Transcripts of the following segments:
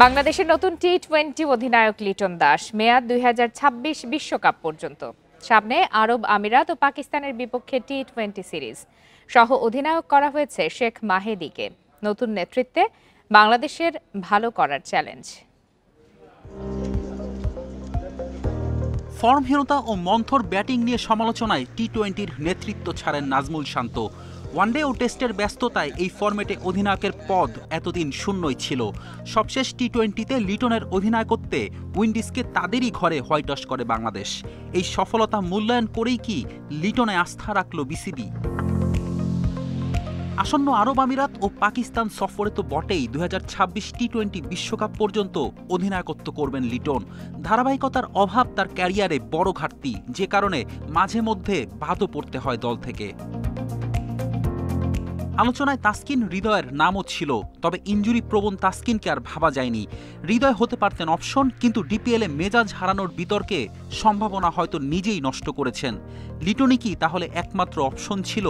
বাংলাদেশের নতুন টি-20 অধিনায়ক লিটন দাস মেয়াদ 2026 বিশ্বকাপ পর্যন্ত। সামনে আরব আমিরাত ও পাকিস্তানের বিপক্ষে টি-20 সিরিজ। সহ অধিনায়ক করা হয়েছে শেখ মাহেদীকে। নতুন নেতৃত্বে বাংলাদেশের ভালো করার চ্যালেঞ্জ। ফর্মহীনতা ও মন্থর ব্যাটিং নিয়ে সমালোচনায় টি-20-র নেতৃত্ব ছাড়েন নাজমুল শান্ত। ওয়ানডে ও টেস্টের ব্যস্ততায় এই ফরম্যাটে অধিনায়কের পদ এতদিন শূন্যই ছিল। সবশেষ টি-20-তে লিটনের অধিনায়কত্বে উইন্ডিজকে তাদেরই ঘরে হোয়াইটওয়াশ করে বাংলাদেশ। এই সফলতা মূল্যায়ন করেই কি লিটনে আস্থা রাখল বিসিবি? আসন্ন আরব আমিরাত ও পাকিস্তান সফরে তো বটেই 2026 টি-20 বিশ্বকাপ পর্যন্ত অধিনায়কত্ব করবেন লিটন। ধারাবাহিকতার অভাব তার ক্যারিয়ারে বড় ঘাটতি, যে কারণে মাঝে মধ্যে বাদও পড়তে হয় দল থেকে। আলোচনায় তাসকিন হৃদয়ের নামও ছিল, তবে ইনজুরি প্রবণ তাসকিনকে আর ভাবা যায়নি। হৃদয় হতে পারতেন অপশন, কিন্তু ডিপিএলে মেজাজ হারানোর বিতর্কে সম্ভাবনা হয়তো নিজেই নষ্ট করেছেন। লিটনই কি তাহলে একমাত্র অপশন ছিল?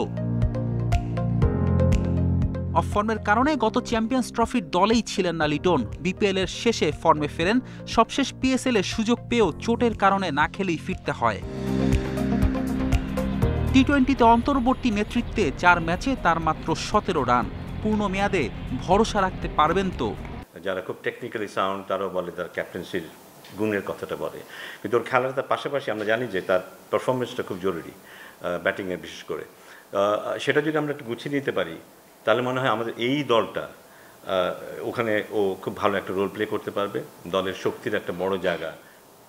অফ ফর্মের কারণে গত চ্যাম্পিয়ন্স ট্রফির দলেই ছিলেন না লিটন। বিপিএল এর শেষে ফর্মে ফেরেন, সবশেষ পিএসএল এর সুযোগ পেয়েও চোটের কারণে না খেলেই ফিরতে হয়। টি-20-তে অন্তর্বর্তী নেতৃত্বে 4 ম্যাচে তার মাত্র 17 রান। পূর্ণ মেয়াদে ভরসা রাখতে পারবেন তো? যারা খুব টেকনিক্যালি সাউন্ড তারাও বলে তার ক্যাপ্টেন্সির গুণের কথাটা বলে, কিন্তু ওর খেলার তার পাশাপাশি আমরা জানি যে তার পারফরমেন্সটা খুব জরুরি, ব্যাটিংয়ে বিশেষ করে। সেটা যদি আমরা একটু গুছিয়ে নিতে পারি তাহলে মনে হয় আমাদের এই দলটা ওখানে ও খুব ভালো একটা রোল প্লে করতে পারবে, দলের শক্তির একটা বড় জায়গা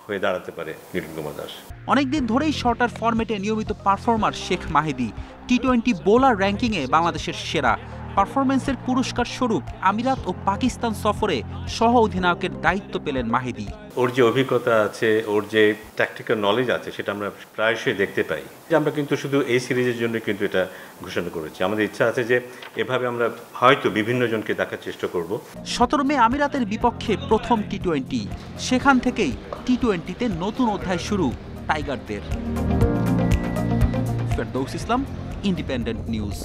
হয়ে দাঁড়াতে পারে লিটন কুমার দাস। অনেকদিন ধরেই শর্টার ফরম্যাটে নিয়মিত পারফর্মার শেখ মাহেদী টি-20 বোলার র্যাঙ্কিংয়ে বাংলাদেশের সেরা। পারফরমেন্সের পুরস্কার স্বরূপ আমিরাত ও পাকিস্তান সফরে সহ অধিনায়কের দায়িত্ব পেলেন মাহেদী। ওর যে অভিজ্ঞতা আছে, ওর যে ট্যাকটিক্যাল নলেজ আছে, সেটা আমরা প্রায়শই দেখতে পাই। যে আমরা কিন্তু শুধু এই সিরিজের জন্য কিন্তু এটা ঘোষণা করেছি। আমাদের ইচ্ছা আছে যে এভাবে আমরা হয়তো বিভিন্ন জনকে দেখার চেষ্টা করব। 17 মে আমিরাতের বিপক্ষে প্রথম টি-20, সেখান থেকেই টি-20-তে নতুন অধ্যায় শুরু টাইগারদের। ফেরদৌস ইসলাম, ইন্ডিপেন্ডেন্ট নিউজ।